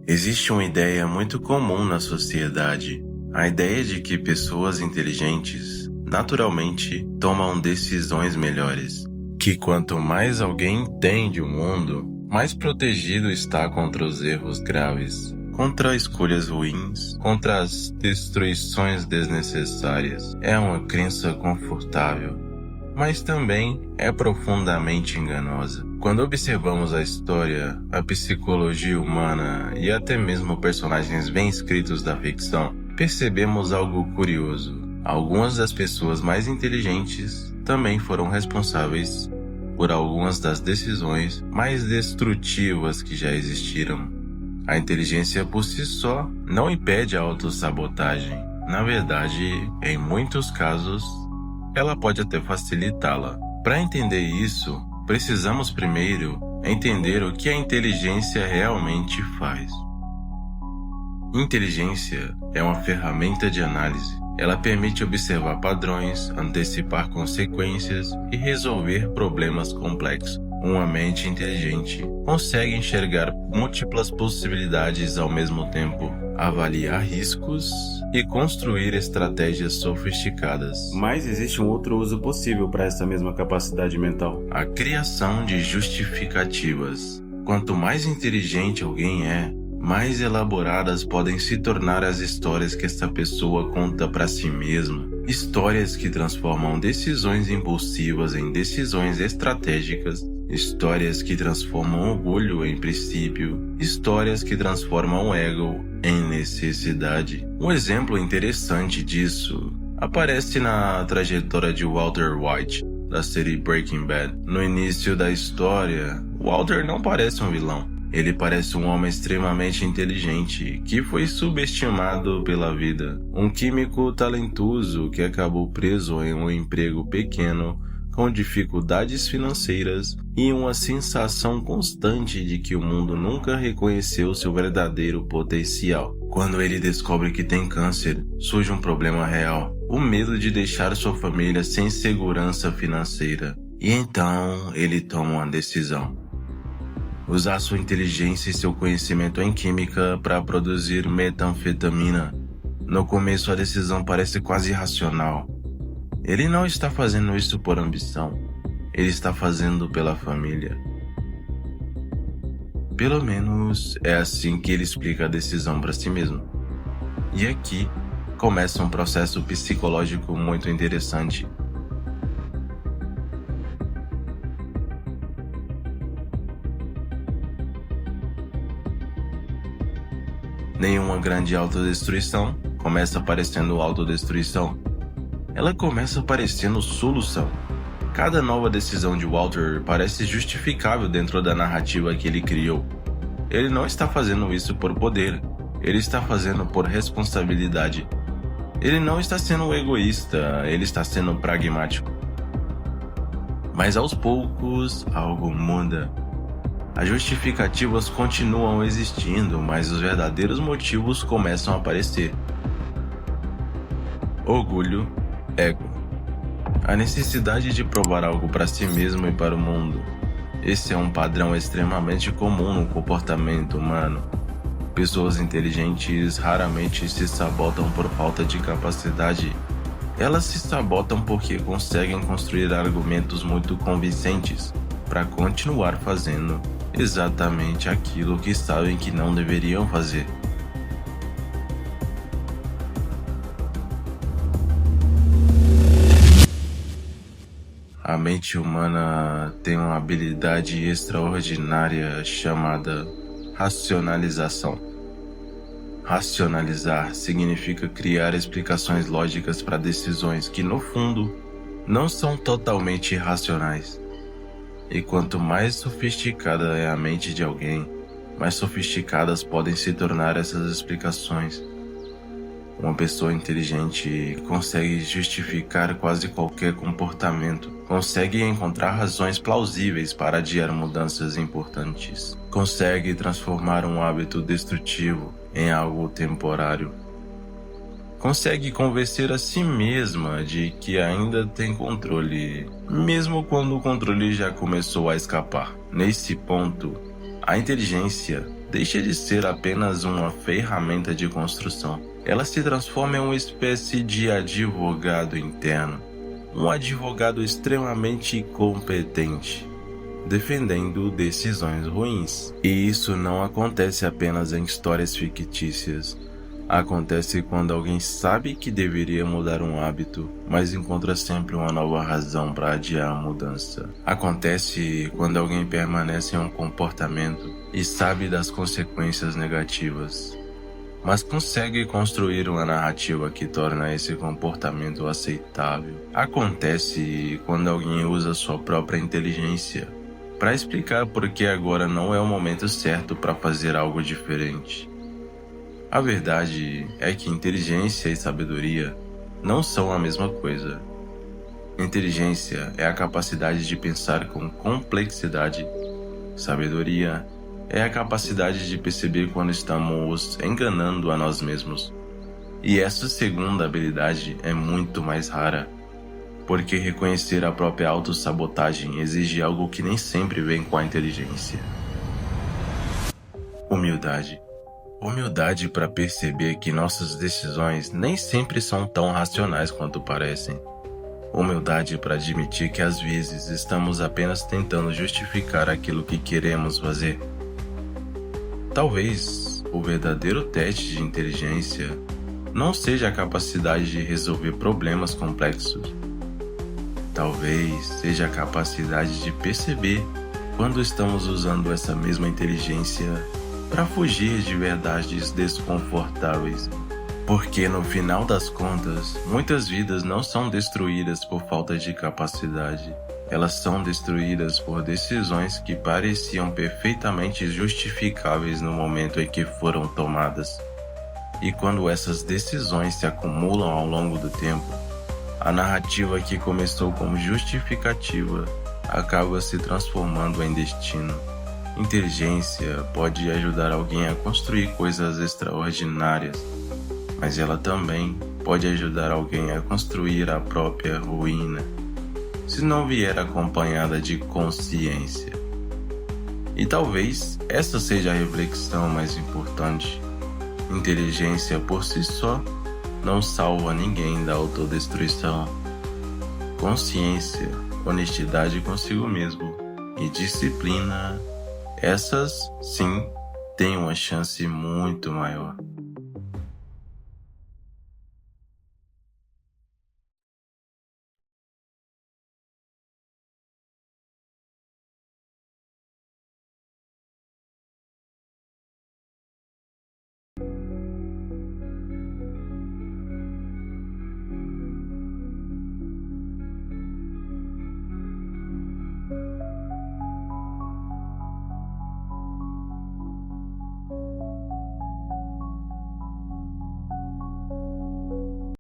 Existe uma ideia muito comum na sociedade, a ideia de que pessoas inteligentes, naturalmente, tomam decisões melhores. Que quanto mais alguém entende o mundo, mais protegido está contra os erros graves, contra escolhas ruins, contra as destruições desnecessárias. É uma crença confortável, mas também é profundamente enganosa. Quando observamos a história, a psicologia humana e até mesmo personagens bem escritos da ficção, percebemos algo curioso. Algumas das pessoas mais inteligentes também foram responsáveis por algumas das decisões mais destrutivas que já existiram. A inteligência por si só não impede a autossabotagem. Na verdade, em muitos casos, ela pode até facilitá-la. Para entender isso, precisamos primeiro entender o que a inteligência realmente faz. Inteligência é uma ferramenta de análise. Ela permite observar padrões, antecipar consequências e resolver problemas complexos. Uma mente inteligente consegue enxergar múltiplas possibilidades ao mesmo tempo, avaliar riscos e construir estratégias sofisticadas. Mas existe um outro uso possível para essa mesma capacidade mental: a criação de justificativas. Quanto mais inteligente alguém é, mais elaboradas podem se tornar as histórias que essa pessoa conta para si mesma. Histórias que transformam decisões impulsivas em decisões estratégicas. Histórias que transformam orgulho em princípio. Histórias que transformam o ego em necessidade. Um exemplo interessante disso aparece na trajetória de Walter White, da série Breaking Bad. No início da história, Walter não parece um vilão. Ele parece um homem extremamente inteligente, que foi subestimado pela vida. Um químico talentoso que acabou preso em um emprego pequeno, com dificuldades financeiras e uma sensação constante de que o mundo nunca reconheceu seu verdadeiro potencial. Quando ele descobre que tem câncer, surge um problema real: o medo de deixar sua família sem segurança financeira. E então ele toma uma decisão: usar sua inteligência e seu conhecimento em química para produzir metanfetamina. No começo a decisão parece quase irracional. Ele não está fazendo isso por ambição, ele está fazendo pela família. Pelo menos é assim que ele explica a decisão para si mesmo. E aqui começa um processo psicológico muito interessante. Nenhuma grande autodestruição começa parecendo autodestruição. Ela começa parecendo solução. Cada nova decisão de Walter parece justificável dentro da narrativa que ele criou. Ele não está fazendo isso por poder, ele está fazendo por responsabilidade. Ele não está sendo egoísta, ele está sendo pragmático. Mas aos poucos, algo muda. As justificativas continuam existindo, mas os verdadeiros motivos começam a aparecer. Orgulho, ego. A necessidade de provar algo para si mesmo e para o mundo. Esse é um padrão extremamente comum no comportamento humano. Pessoas inteligentes raramente se sabotam por falta de capacidade. Elas se sabotam porque conseguem construir argumentos muito convincentes para continuar fazendo exatamente aquilo que sabem que não deveriam fazer. A mente humana tem uma habilidade extraordinária chamada racionalização. Racionalizar significa criar explicações lógicas para decisões que, no fundo, não são totalmente racionais. E quanto mais sofisticada é a mente de alguém, mais sofisticadas podem se tornar essas explicações. Uma pessoa inteligente consegue justificar quase qualquer comportamento, consegue encontrar razões plausíveis para adiar mudanças importantes, consegue transformar um hábito destrutivo em algo temporário, consegue convencer a si mesma de que ainda tem controle, mesmo quando o controle já começou a escapar. Nesse ponto, a inteligência deixa de ser apenas uma ferramenta de construção. Ela se transforma em uma espécie de advogado interno, um advogado extremamente competente, defendendo decisões ruins. E isso não acontece apenas em histórias fictícias. Acontece quando alguém sabe que deveria mudar um hábito, mas encontra sempre uma nova razão para adiar a mudança. Acontece quando alguém permanece em um comportamento e sabe das consequências negativas, mas consegue construir uma narrativa que torna esse comportamento aceitável. Acontece quando alguém usa sua própria inteligência para explicar por que agora não é o momento certo para fazer algo diferente. A verdade é que inteligência e sabedoria não são a mesma coisa. Inteligência é a capacidade de pensar com complexidade. Sabedoria é a capacidade de perceber quando estamos enganando a nós mesmos. E essa segunda habilidade é muito mais rara, porque reconhecer a própria autossabotagem exige algo que nem sempre vem com a inteligência. Humildade. Humildade para perceber que nossas decisões nem sempre são tão racionais quanto parecem. Humildade para admitir que às vezes estamos apenas tentando justificar aquilo que queremos fazer. Talvez o verdadeiro teste de inteligência não seja a capacidade de resolver problemas complexos. Talvez seja a capacidade de perceber quando estamos usando essa mesma inteligência para fugir de verdades desconfortáveis. Porque no final das contas, muitas vidas não são destruídas por falta de capacidade. Elas são destruídas por decisões que pareciam perfeitamente justificáveis no momento em que foram tomadas. E quando essas decisões se acumulam ao longo do tempo, a narrativa que começou como justificativa acaba se transformando em destino. Inteligência pode ajudar alguém a construir coisas extraordinárias, mas ela também pode ajudar alguém a construir a própria ruína, se não vier acompanhada de consciência. E talvez essa seja a reflexão mais importante. Inteligência por si só não salva ninguém da autodestruição. Consciência, honestidade consigo mesmo e disciplina, essas sim têm uma chance muito maior.